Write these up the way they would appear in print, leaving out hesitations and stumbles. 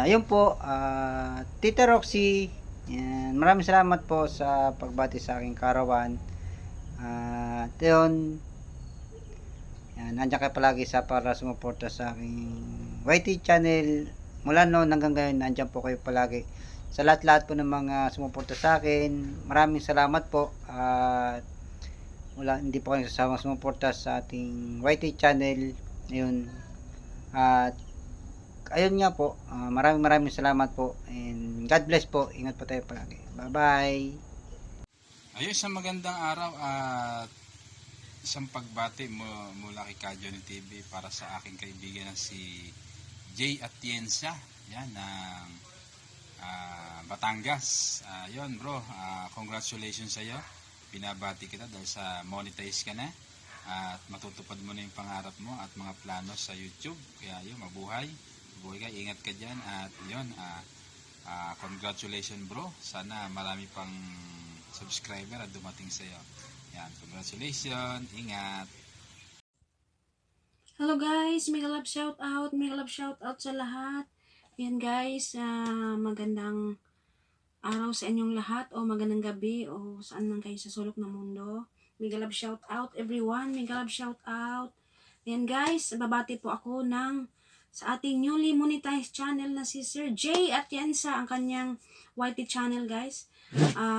Ayun po, Tita Roxy, yan, maraming salamat po sa pagbati sa aking karawan. At yun, yan, nandiyan kayo palagi para sumuporta sa aking YT channel. Mula noon hanggang ngayon, nandiyan po kayo palagi. Sa lahat-lahat po ng mga sumuporta sa akin, maraming salamat po. At hindi po kayo sasama sumuporta sa ating YT channel. Ayun, at ayun nga po, maraming salamat po, and God bless po. Ingat po tayo palagi. Bye bye. Ayos, sa magandang araw at isang pagbati mula kay Kajohnny TV para sa aking kaibigan na si Jay Atienza, yan, ng Batangas. Yun bro, congratulations sa iyo. Binabati kita dahil sa monetize ka na at matutupad mo na yung pangarap mo at mga plano sa YouTube. Kaya yun, mabuhay ka, ingat ka dyan. At yun, congratulations bro, sana marami pang subscriber at dumating sa iyo. Yan, congratulations, ingat. Hello guys, mega love shout out sa lahat. Yan guys, magandang araw sa inyong lahat o magandang gabi o saan man kayo sa sulok ng mundo. Mega love shout out everyone, mega love shout out. Yan guys, babati po ako sa ating newly monetized channel na si Sir Jay Atienza, ang kanyang YT channel guys.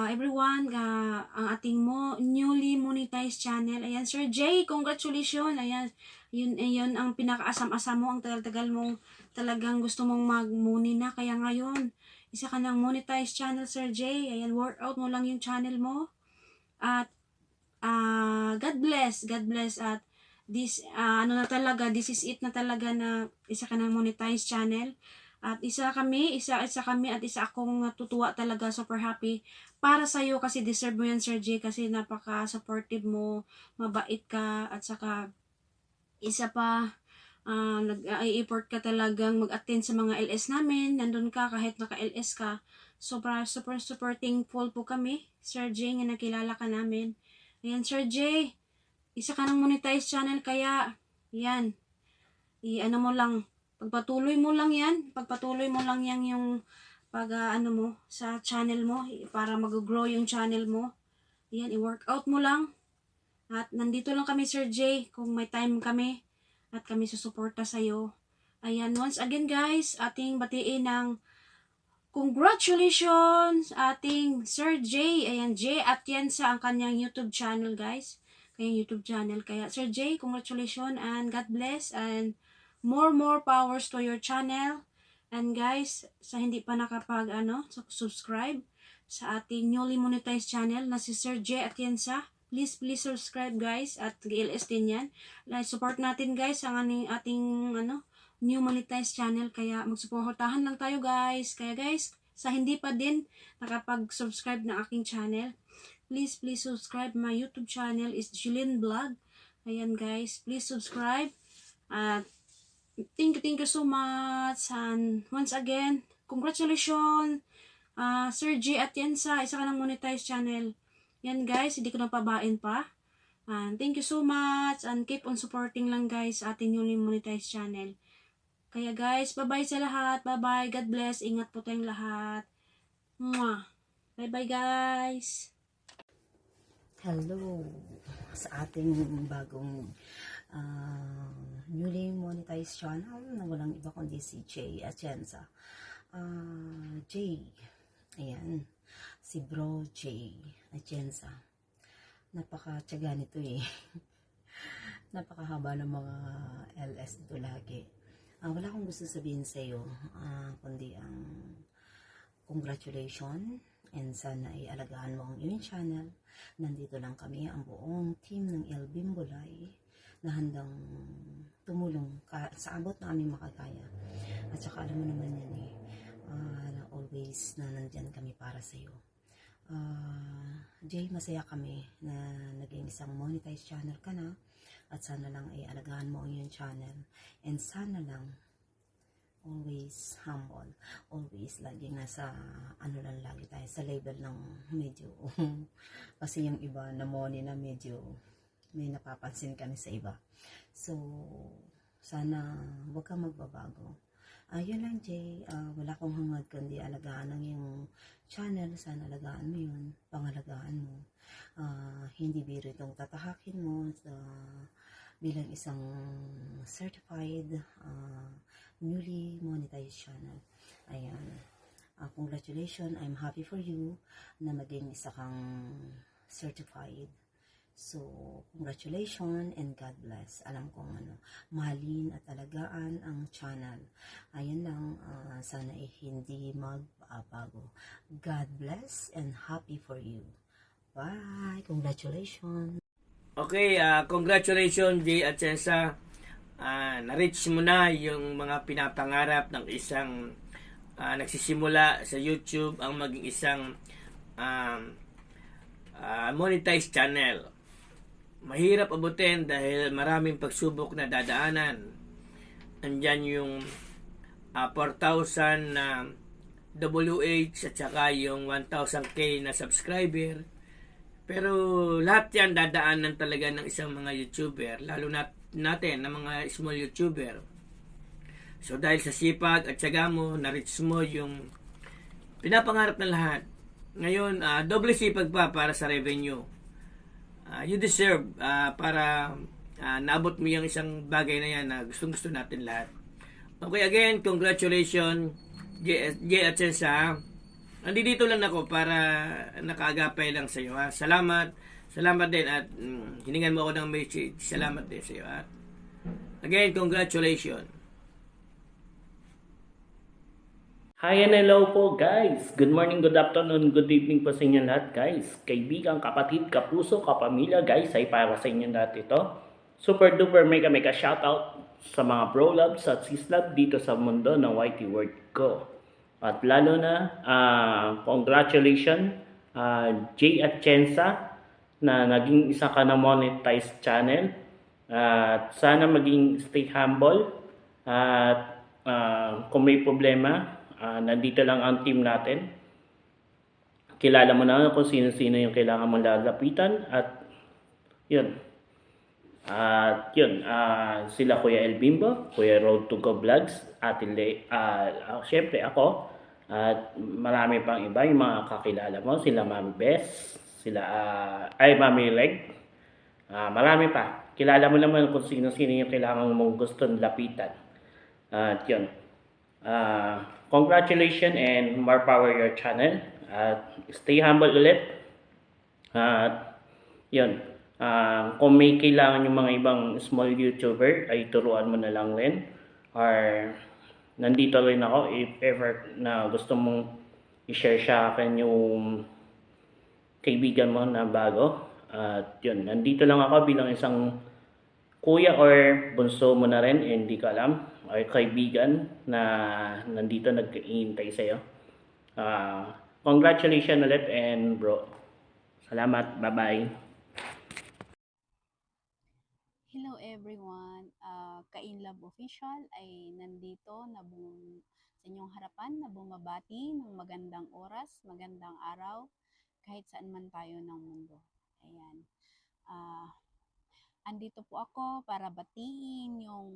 Everyone, ang ating newly monetized channel. Ayan, Sir Jay, congratulations. Ayan, yun ang pinakaasam-asam mo, ang tagal-tagal mong talagang gusto mong mag-money na. Kaya ngayon, isa ka ng monetized channel, Sir Jay. Ayan, workout mo lang yung channel mo. At God bless at this this is it na talaga na isa ka ng monetized channel. At isa kami at isa akong natutuwa talaga, super happy para sa iyo kasi deserve mo yan, Sir J, kasi napaka-supportive mo, mabait ka, at saka isa pa, nag-i-effort ka talagang mag-attend sa mga LS namin, nandun ka kahit naka-LS ka. Super thankful po kami, Sir J, nga nakilala ka namin. Ayan, Sir J, isa ka ng monetized channel, kaya yan, pagpatuloy mo lang yan yung mo sa channel mo para mag-grow yung channel mo. Yan, i-workout mo lang. At nandito lang kami, Sir J, kung may time kami at kami susuporta sa'yo. Ayan, once again guys, ating batiin ng congratulations ating Sir J. Ayan, J Atienza ang kanyang YouTube channel guys. Kaya Sir J, congratulations and God bless and more powers to your channel. And guys, sa hindi pa subscribe sa ating newly monetized channel na si Sir J Atienza, please subscribe guys, at GLS din yan. Support natin guys ang ating new monetized channel, kaya magsuportahan lang tayo guys. Kaya guys, sa hindi pa din nakapag-subscribe na aking channel, please subscribe. My YouTube channel is Julien Vlog. Ayan guys, please subscribe. At thank you so much. And once again, congratulations, Sir J Atienza, isa ka ng monetized channel. Yan guys, hindi ko napabain pa. And thank you so much. And keep on supporting lang guys ating newly monetized channel. Kaya guys, bye-bye sa lahat. Bye-bye. God bless. Ingat po tayong lahat. Mwah. Bye-bye guys. Hello sa ating bagong newly monetized channel na walang iba kundi si Jay Atienza. Jay, ayan, si Bro Jay Atienza. Napaka-tiyaga nito eh. Napakahaba ng mga LS dito lagi. Wala akong gusto sabihin sa iyo, kundi ang congratulations. And sana ay alagaan mo ang iyong channel. Nandito lang kami, ang buong team ng El Bimbolay, na handang tumulong sa abot na aming makakaya. At saka alam mo naman yan eh, na always na nandyan kami para sa iyo. Jay, masaya kami na naging isang monetized channel ka na. At sana lang ay alagaan mo ang iyong channel. And sana lang always humble, always laging nasa lagi tayo sa level ng medyo kasi yung iba na money na medyo may napapansin kami sa iba. So sana wag kang magbabago Yun lang, Jay. Wala akong hangad kundi alagaan ng iyong channel. Sana alagaan mo yun. Pangalagaan mo. Hindi biro itong tatahakin mo bilang isang certified newly monetized channel. Ayan. Congratulations. I'm happy for you na maging isa kang certified. So, congratulations and God bless. Alam kong mahalin at alagaan ang channel. Ayan lang, sana hindi magbabago. God bless and happy for you. Bye! Congratulations! Okay, congratulations Jay Atienza. Na-reach mo na yung mga pinapangarap ng isang nagsisimula sa YouTube ang maging isang monetized channel. Mahirap abutin dahil maraming pagsubok na dadaanan. Andyan yung 4,000 na WH at saka yung 1,000k na subscriber. Pero lahat yan dadaanan talaga ng isang mga YouTuber, lalo natin na mga small YouTuber. So dahil sa sipag at syaga mo, na-reach mo yung pinapangarap ng lahat. Ngayon, doble sipag pa para sa revenue. You deserve para naabot mo yung isang bagay na yan na gustong-gusto natin lahat. Okay, again, congratulations, Jay Atienza. Nandito lang ako para nakaagapay lang sa iyo. Salamat. Salamat din at hiningan mo ako ng message. Salamat din sa iyo. Again, congratulations. Hi and hello po guys! Good morning, good afternoon, good evening po sa inyo lahat guys. Kaibigan, kapatid, kapuso, kapamilya guys ay para sa inyo lahat ito. Super duper mega shoutout sa mga bro loves at sis love dito sa mundo ng YT World ko. At lalo na, congratulations Jay Atienza na naging isa ka na monetized channel. At sana maging stay humble at kung may problema, nandito lang ang team natin. Kilala mo na kung sino-sino yung kailangan mong lalapitan. At yun. Sila Kuya El Bimbo, Kuya Road to Go Vlogs, syempre ako. At marami pang iba yung mga kakilala mo. Sila Mami Bess, Mami Leg. Marami pa. Kilala mo naman kung sino-sino yung kailangan mong gustong lapitan. At yun. Congratulations and more power your channel. Stay humble ulit. Yun. Kung may kailangan yung mga ibang small YouTuber, ay turuan mo na lang rin. Or nandito rin ako if ever na gusto mong i-share sa akin yung kaibigan mo na bago. At yun, nandito lang ako bilang isang kuya or bunso mo na rin, hindi ka alam, or kaibigan na nandito nag-iintay sa'yo. Congratulations ulit and bro. Salamat. Bye-bye. Hello everyone, Kainlove Official ay nandito sa inyong harapan na bumabati ng magandang oras, magandang araw, kahit saan man tayo ng mundo. Ayan. Andito po ako para batiin yung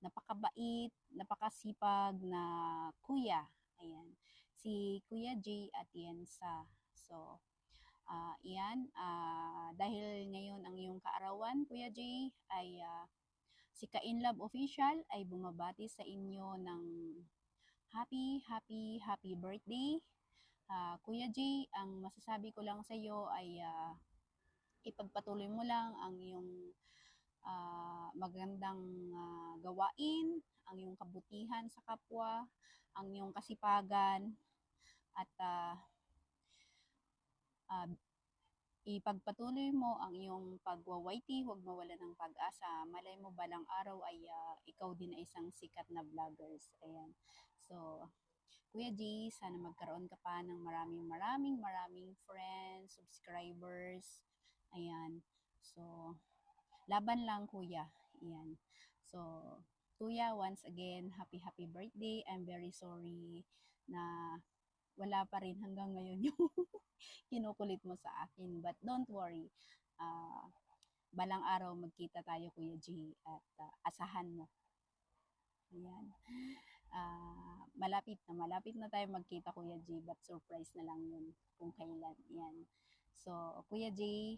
napakabait, napakasipag na kuya. Ayan. Si Kuya Jay Atienza. So, dahil ngayon ang iyong kaarawan, Kuya Jay, ay si Kainlove Official ay bumabati sa inyo ng happy birthday. Kuya Jay, ang masasabi ko lang sa iyo ay ipagpatuloy mo lang ang iyong magandang gawain, ang iyong kabutihan sa kapwa, ang iyong kasipagan, at ipagpatuloy mo ang iyong pagwawaiti, huwag mawala ng pag-asa. Malay mo balang araw ay ikaw din ay isang sikat na vloggers. Ayan. So, Kuya G, sana magkaroon ka pa ng maraming friends, subscribers. Ayan. So, laban lang kuya. Ayan. So, kuya, once again, happy birthday. I'm very sorry na wala pa rin hanggang ngayon yung kinukulit mo sa akin. But don't worry. Balang araw magkita tayo, Kuya G, at asahan mo. Ayan. malapit na tayo magkita, Kuya J, but surprise na lang yun kung kailan. Yan. So, Kuya J,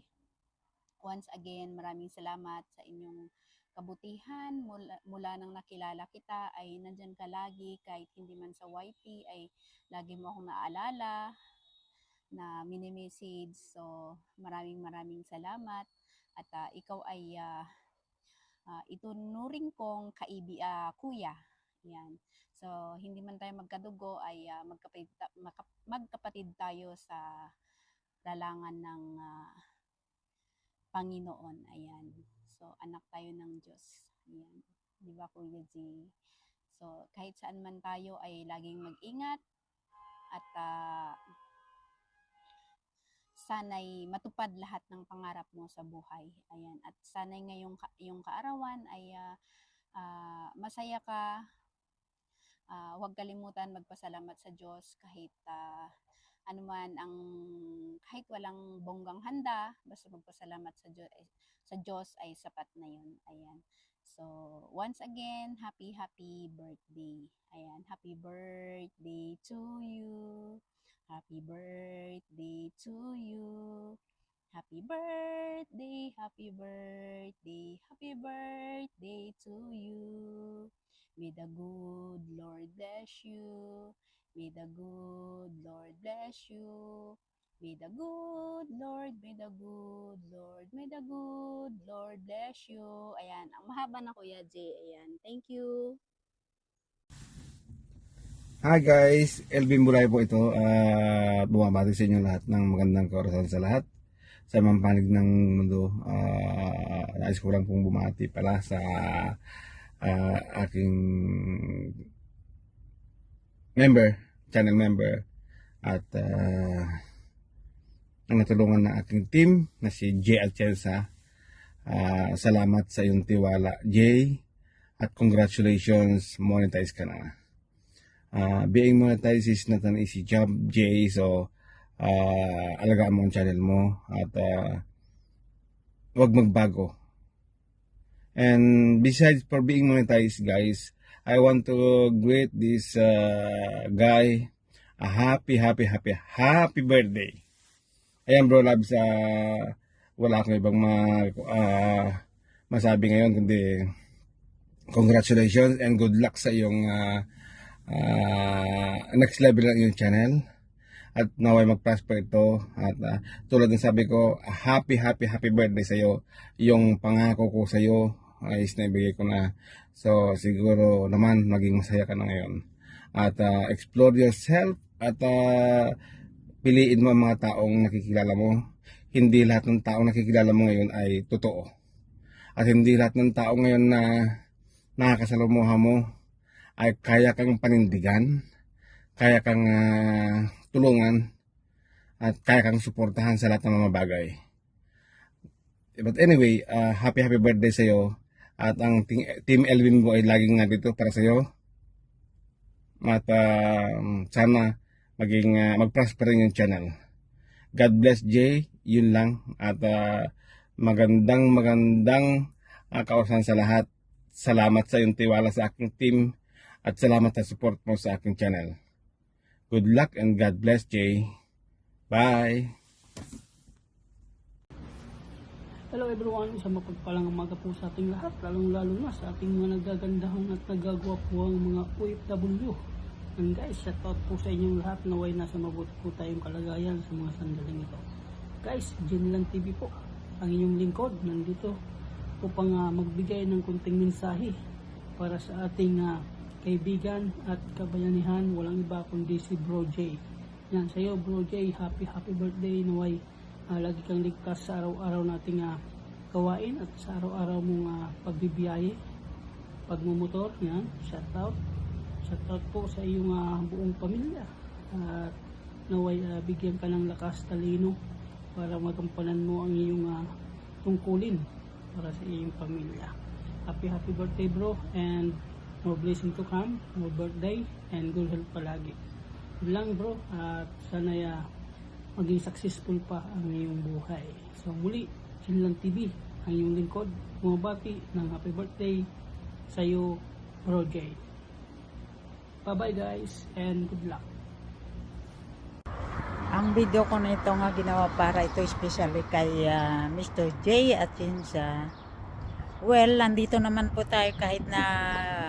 once again, maraming salamat sa inyong kabutihan. Mula nang nakilala kita ay nandyan ka lagi, kahit hindi man sa YT ay lagi mo akong naalala, na mini-message. So, maraming salamat. At ikaw ay itunuring kong kuya. Yan. So, hindi man tayo magkadugo ay magkapatid tayo sa lalangan ng Panginoon. Ayan. So, anak tayo ng Diyos. Ayan. Di ba, Kuya J? So, kahit saan man tayo ay laging mag-ingat at sana'y matupad lahat ng pangarap mo sa buhay. Ayan. At sana'y ngayong kaarawan ay masaya ka. Huwag kalimutan magpasalamat sa Diyos kahit kahit walang bonggang handa, basta magpasalamat sa Diyos ay sapat na yun. Ayan. So, once again, happy birthday. Ayan, happy birthday to you. Happy birthday to you. Happy birthday, happy birthday, happy birthday to you. May the good Lord bless you. May the good Lord bless you. May the good Lord bless you. Ayan, ang mahaba na, Kuya J. Ayan, thank you. Hi guys, Elvin Bulay po ito. Bumabati sa inyo lahat ng magandang kaorasan sa lahat. Sa mga panig ng mundo, nais ko lang pong bumati pala sa aking channel member at ang natulungan ng aking team na si J. Atienza. Salamat sa iyong tiwala, J, at congratulations, monetize ka na. Being monetized is not an easy job, J, so alagaan mo ang channel mo at wag magbago. And besides for being monetized, guys, I want to greet this guy a happy birthday. Ayan bro loves, wala akong ibang masabi ngayon kundi congratulations and good luck sa iyong next level ng iyong channel. At naway mag-prosper ito. At tulad ng sabi ko, happy birthday sa iyo. Yung pangako ko sa iyo ay naibigay ko na. So siguro naman maging masaya ka na ngayon. At explore yourself at piliin mo ang mga taong nakikilala mo. Hindi lahat ng taong nakikilala mo ngayon ay totoo. At hindi lahat ng tao ngayon na nakakasalamuha mo ay kaya kang panindigan, kaya kang tulungan, at kaya kang suportahan sa lahat ng mga bagay. But anyway, happy birthday sa iyo. At ang Team Elvin mo ay laging nandito para sa iyo. At sana mag-prosper yung channel. God bless, J. Yun lang. At magandang kaorasan sa lahat. Salamat sa iyong tiwala sa aking team. At salamat sa support mo sa aking channel. Good luck and God bless, Jay. Bye! Hello everyone, isang mapagpalang umaga po sa ating lahat, lalong-lalo na sa ating mga nagagandahan at nagagwapuang mga OFW. And guys, shoutout po sa inyong lahat, naway nasa mabuti po tayong kalagayan sa mga sandaling ito. Guys, Jinlan TV po, ang inyong lingkod, nandito upang magbigay ng kunting mensahe para sa ating kaibigan at kabayanihan, walang iba kundi si Bro J. Yan, sa iyo Bro J, happy birthday, naway lagi kang ligtas sa araw-araw nating gawain at sa araw-araw mong pagbibiyahe, pagmumotor. Yan, shoutout po sa iyong buong pamilya at naway bigyan ka ng lakas, talino para magampanan mo ang iyong tungkulin para sa iyong pamilya. Happy birthday bro, and more blessing to come, more birthday, and good health palagi. Yun lang bro, at sana maging successful pa ang iyong buhay. So muli, Jinlan TV, ang iyong lingkod, bumabati ng happy birthday sa iyo, Bro J. Bye-bye guys and good luck. Ang video ko na ito nga ginawa para ito especially kay Mr. J at Chinsa. Well, nandito naman po tayo kahit na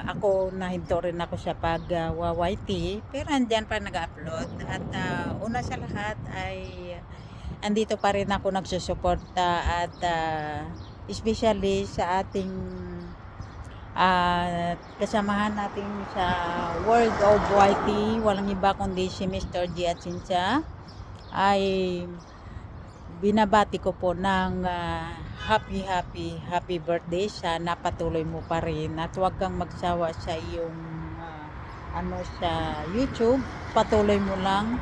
ako nahinto rin ako sa pag-YT, pero andyan pa nag-upload. At una sa lahat ay andito pa rin ako nagsusuporta at especially sa ating kasamahan natin sa World of YT. Walang iba kundi si Mr. J at Chinsa. Ay binabati ko po ng happy birthday. Sana patuloy mo pa rin at huwag kang magsawa sa iyong sa YouTube. Patuloy mo lang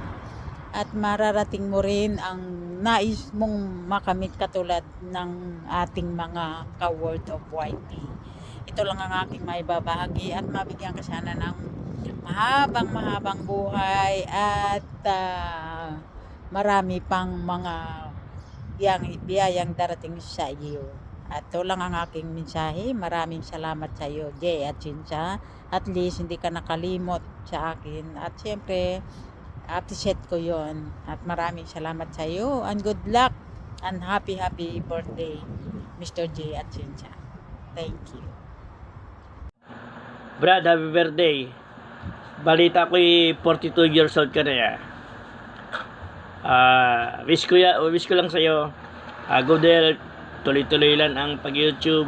at mararating mo rin ang nais mong makamit katulad ng ating mga ka-World of YT. Ito lang ang aking maibabahagi at mabigyan ka sana ng mahabang buhay at marami pang mga biyayang darating sa iyo. At ito lang ang aking mensahe. Maraming salamat sa iyo, Jay at Chinsa. At least hindi ka nakalimot sa akin. At siyempre, appreciate ko yon. At maraming salamat sa iyo. And good luck and happy birthday, Mr. J at Chinsa. Thank you. Brad, happy birthday. Balita ko 42 years old ka na ya. Wish ko lang sa'yo, good health, tuloy-tuloy lang ang pag-YouTube,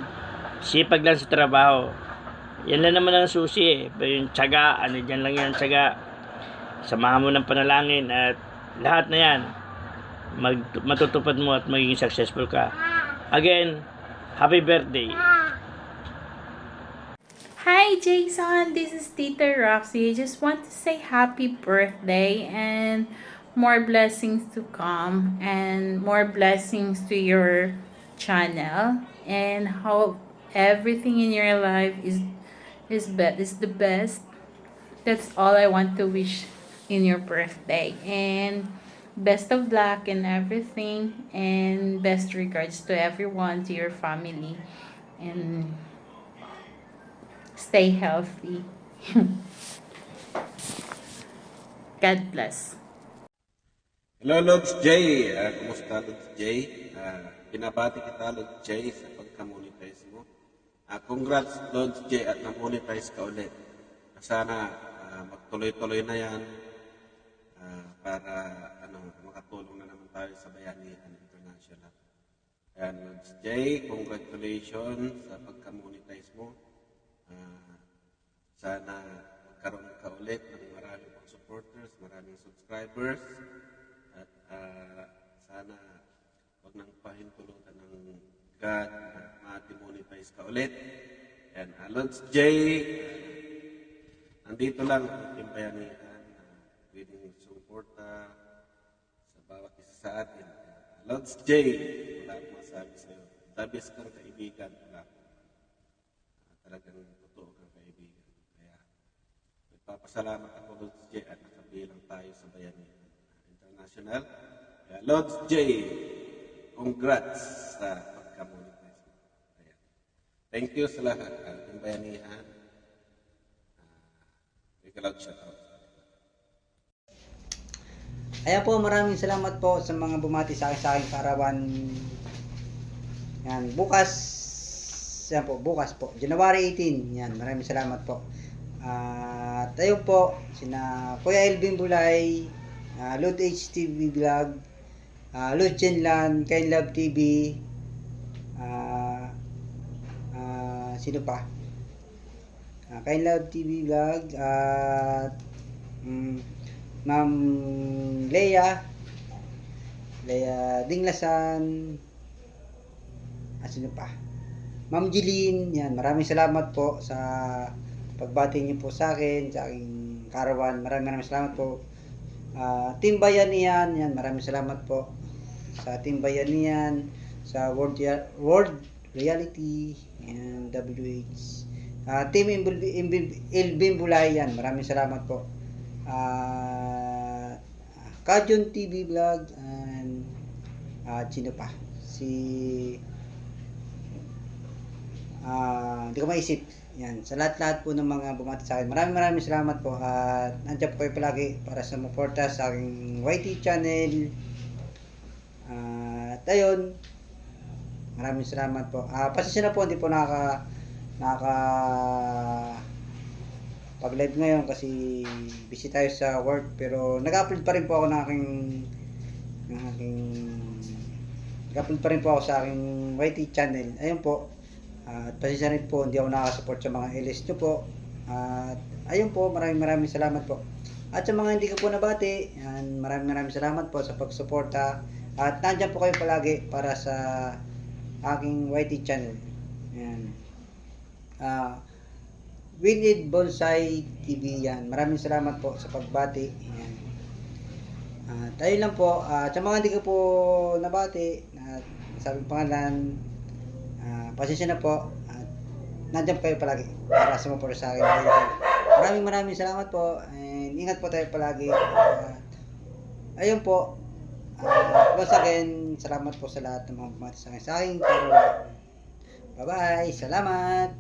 sipag lang sa trabaho. Yan lang naman ang susi yung tiyaga, dyan lang yan tiyaga. Samahan mo ng panalangin at lahat na yan, matutupad mo at magiging successful ka. Again, happy birthday. Hi Jason, this is Tita Roxy. I just want to say happy birthday and more blessings to come and more blessings to your channel, and hope everything in your life is the best. That's all I want to wish in your birthday, and best of luck and everything, and best regards to everyone, to your family, and stay healthy. God bless. Hello, Lods J. Kumusta, Lods J? Binabati kita, Lods J, sa pagka-monetize mo. Congrats, Lods J, at na-monetize ka ulit. Sana magtuloy-tuloy na yan para makatulong na naman tayo sa Bayanihan International. Ayan, Lods J, congratulations sa pagka-monetize mo. Sana magkaroon ka ulit ng maraming pang supporters, maraming subscribers. At sana huwag nang pahintulutan ng God na ma-demonetize ka ulit. And Lods J, nandito lang ang ating bayanihan na pwedeng suporta sa bawat isa sa atin. Lods J, wala akong masabi sa'yo. Dabis kang kaibigan. Wala akong talagang totoo kang kaibigan. Kaya nagpapasalamat ako, Lods J, at nakabilang tayo sa bayanihan International. Lods J, congrats sa pagka-monetize mo. Thank you sa lahat ng ating bayanihan. Ikaw shout out. Ayan po, maraming salamat po sa mga bumati sa aking karawan. Yan, bukas po, January 18. Yan, maraming salamat po. Tayo po, sina Kuya Elvin Bulay, Lord HTV Vlog, Lord Jenlan, Kain Love TV, sino pa? Kain Love TV Vlog, at Ma'am Leia Dinglasan, sino pa? Ma'am Jeline. Yan, maraming salamat po sa pagbati niyo po sa akin, sa aking karawan. Maraming salamat po. Team Bayanihan, yan, maraming salamat po sa Team Bayanihan, sa World Reality and WH, Team Elvin Bulay, yan, maraming salamat po. Kajun TV Vlog, and sino pa? Hindi ko maisip. Yan, sa lahat-lahat po ng mga bumati sa akin. Maraming salamat po at nandiyan po kayo palagi para sa suporta sa aking YT channel. At ayun, maraming salamat po. Pasensya na po, hindi po nakaka pag-live ngayon kasi busy tayo sa work, pero nag-upload pa rin po ako ng nag-upload pa rin po ako sa aking YT channel. Ayun po. At pasensya rin po, hindi ako nakasupport sa mga LS nyo po. At ayun po, maraming salamat po. At sa mga hindi ko po nabati, yan, maraming salamat po sa pagsuporta. At nandiyan po kayo palagi para sa aking YT channel. Yan. Winid Bonsai TV yan. Maraming salamat po sa pagbati. Yan. At ayun lang po. At sa mga hindi ko po nabati, at sabi pangalan, pasensya na po. At nandiyan kayo palagi para sumuport sa akin. Maraming salamat po. And ingat po tayo palagi. At ayun po. Once again, salamat po sa lahat ng mga bumati sa akin. Bye bye. Salamat.